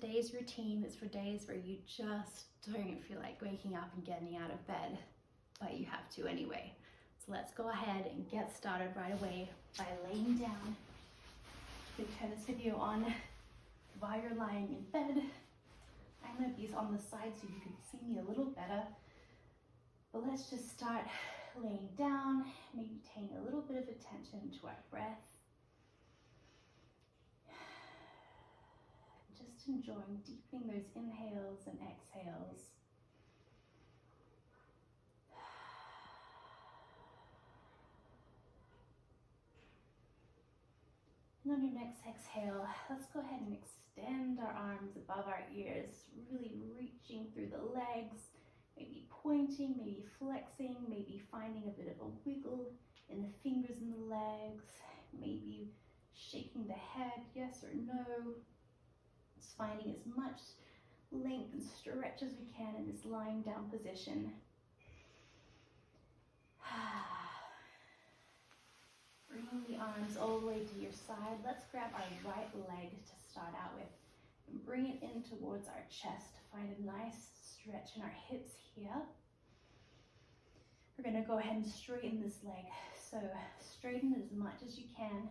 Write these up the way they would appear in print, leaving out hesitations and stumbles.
Today's routine is for days where you just don't feel like waking up and getting out of bed, but you have to anyway. So let's go ahead and get started right away by laying down. You can turn this video on while you're lying in bed. I'm going to be on the side so you can see me a little better. But let's just start laying down, maybe paying a little bit of attention to our breath. Just enjoying deepening those inhales and exhales. And on your next exhale, let's go ahead and extend our arms above our ears, really reaching through the legs, maybe pointing, maybe flexing, maybe finding a bit of a wiggle in the fingers and the legs, maybe shaking the head, yes or no. Just finding as much length and stretch as we can in this lying down position. Bringing the arms all the way to your side. Let's grab our right leg to start out with and bring it in towards our chest to find a nice stretch in our hips here. We're going to go ahead and straighten this leg. So straighten as much as you can.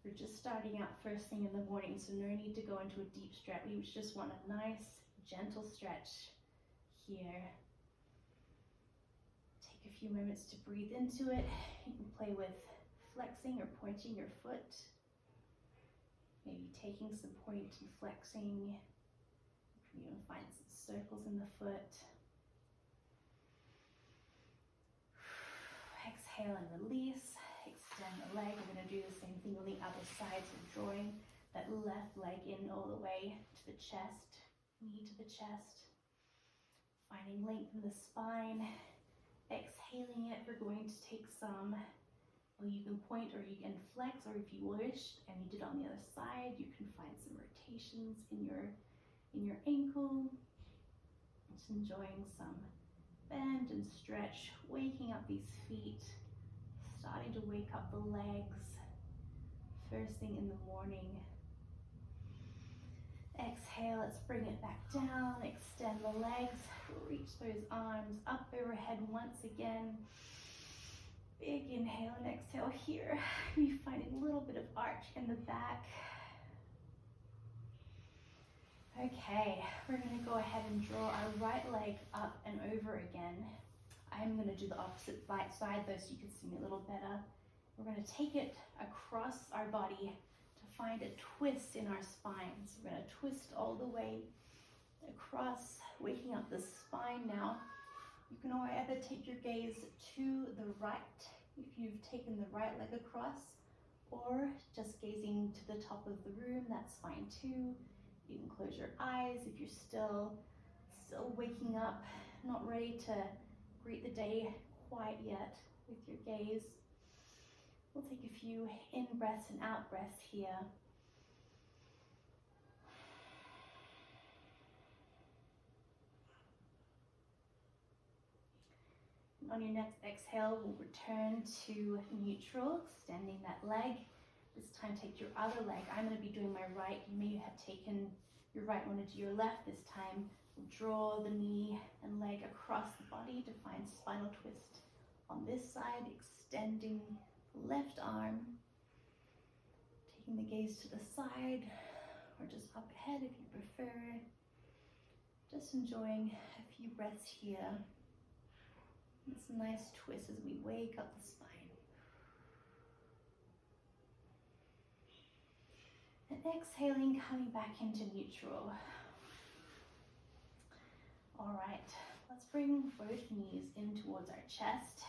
We're just starting out first thing in the morning, so no need to go into a deep stretch. We just want a nice, gentle stretch here. Take a few moments to breathe into it. You can play with flexing or pointing your foot. Maybe taking some point and flexing. You can even find some circles in the foot. Exhale and release. Extend the leg. We're going to do the same thing on the other side. So drawing that left leg in all the way to the chest, knee to the chest. Finding length in the spine. Exhaling it. We're going to take some, well, you can point or you can flex, or if you wish, and you did on the other side, you can find some rotations in your ankle. Just enjoying some bend and stretch, waking up these feet. Starting to wake up the legs first thing in the morning. Exhale, let's bring it back down, extend the legs, reach those arms up overhead once again. Big inhale and exhale here. You find a little bit of arch in the back. Okay, we're going to go ahead and draw our right leg up and over again. I'm going to do the opposite right side though, so you can see me a little better. We're going to take it across our body to find a twist in our spine. So we're going to twist all the way across, waking up the spine now. You can either take your gaze to the right if you've taken the right leg across, or just gazing to the top of the room, that's fine too. You can close your eyes if you're still waking up, not ready to greet the day quite yet with your gaze. We'll take a few in breaths and out breaths here. And on your next exhale, we'll return to neutral, extending that leg. This time take your other leg. I'm going to be doing my right. You may have taken your right one into your left this time. Draw the knee and leg across the body to find spinal twist on this side, extending the left arm, taking the gaze to the side or just up ahead if you prefer. Just enjoying a few breaths here. It's a nice twist as we wake up the spine. And exhaling, coming back into neutral. All right, let's bring both knees in towards our chest.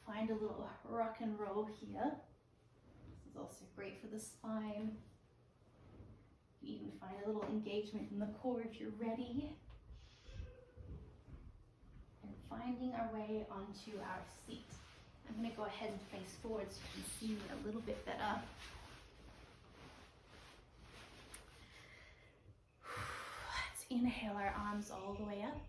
Find a little rock and roll here. This is also great for the spine. You even find a little engagement in the core if you're ready. And finding our way onto our seat. I'm going to go ahead and face forward so you can see me a little bit better. Inhale our arms all the way up.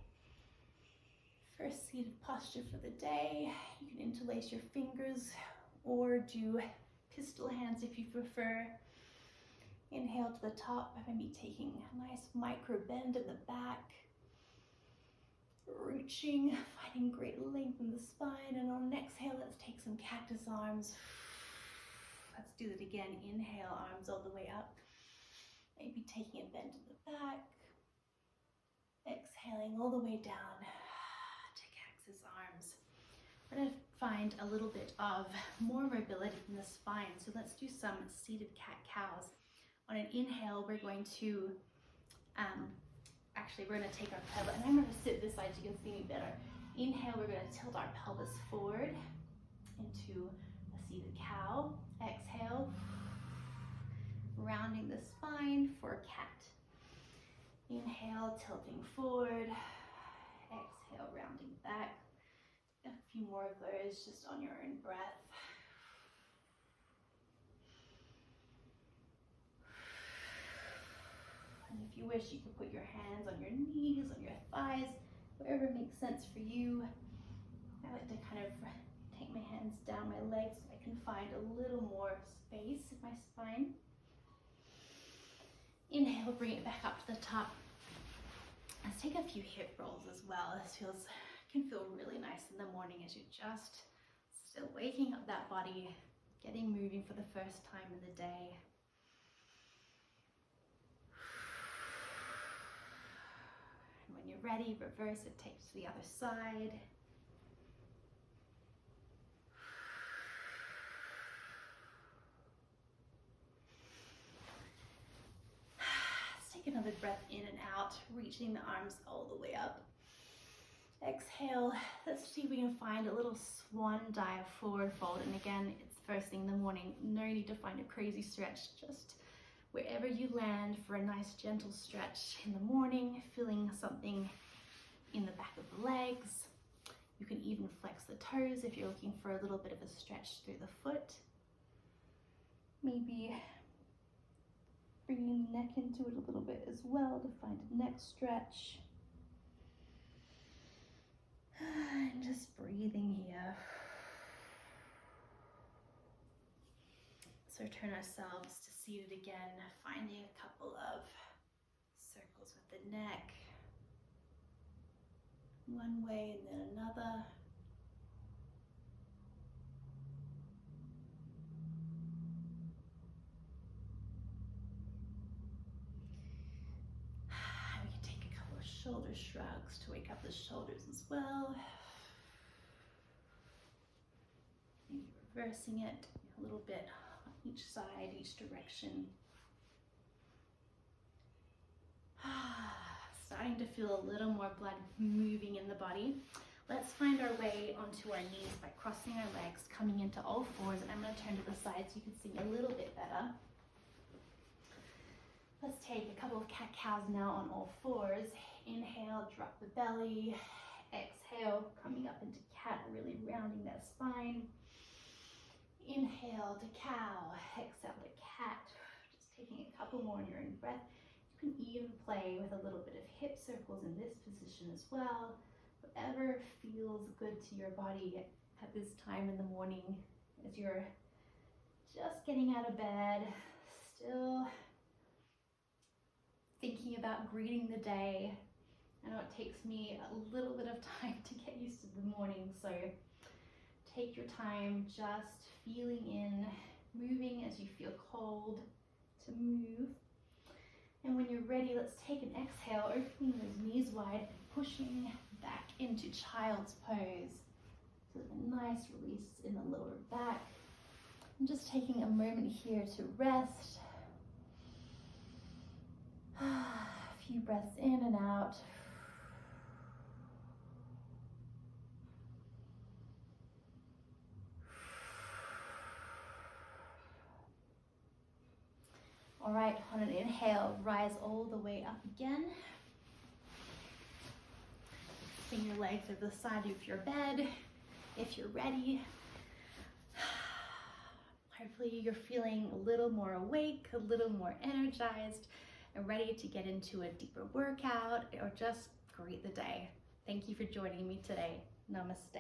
First seated posture for the day. You can interlace your fingers or do pistol hands if you prefer. Inhale to the top, maybe taking a nice micro bend in the back. Reaching, finding great length in the spine, and on an exhale, let's take some cactus arms. Let's do that again. Inhale, arms all the way up. Maybe taking a bend in the back. Exhaling all the way down to cactus arms. We're going to find a little bit of more mobility in the spine. So let's do some seated cat-cows. On an inhale, we're going to we're going to take our pelvis, and I'm going to sit this side so you can see me better. Inhale, we're going to tilt our pelvis forward into a seated cow. Exhale, rounding the spine for a cat. Inhale, tilting forward. Exhale, rounding back. A few more of those just on your own breath. And if you wish, you could put your hands on your knees, on your thighs, wherever makes sense for you. I like to kind of take my hands down my legs so I can find a little more space in my spine. Inhale, bring it back up to the top. Let's take a few hip rolls as well. This can feel really nice in the morning as you're just still waking up that body, getting moving for the first time in the day. When you're ready, reverse it, take it to the other side. Let's take another breath in and out, reaching the arms all the way up. Exhale. Let's see if we can find a little swan dive forward fold. And again, it's first thing in the morning. No need to find a crazy stretch, just wherever you land for a nice gentle stretch in the morning, feeling something in the back of the legs. You can even flex the toes if you're looking for a little bit of a stretch through the foot. Maybe bringing the neck into it a little bit as well to find a neck stretch. And just breathing here. So turn ourselves to seated again, finding a couple of circles with the neck. One way and then another. We can take a couple of shoulder shrugs to wake up the shoulders as well. Maybe reversing it a little bit on each side, each direction. Starting to feel a little more blood moving in the body. Let's find our way onto our knees by crossing our legs, coming into all fours, and I'm going to turn to the side so you can see me a little bit better. Let's take a couple of cat-cows now on all fours. Inhale, drop the belly. Exhale, coming up into cat, really rounding that spine. Inhale to cow, exhale to cat. Just taking a couple more in your own breath. You can even play with a little bit of hip circles in this position as well. Whatever feels good to your body at this time in the morning as you're just getting out of bed, still thinking about greeting the day. I know it takes me a little bit of time to get used to the morning, so take your time just feeling in, moving as you feel called to move. And when you're ready, let's take an exhale, opening those knees wide and pushing back into child's pose. So a nice release in the lower back. I'm just taking a moment here to rest. A few breaths in and out. All right, on an inhale, rise all the way up again. Bring your legs over the side of your bed if you're ready. Hopefully you're feeling a little more awake, a little more energized, and ready to get into a deeper workout or just greet the day. Thank you for joining me today. Namaste.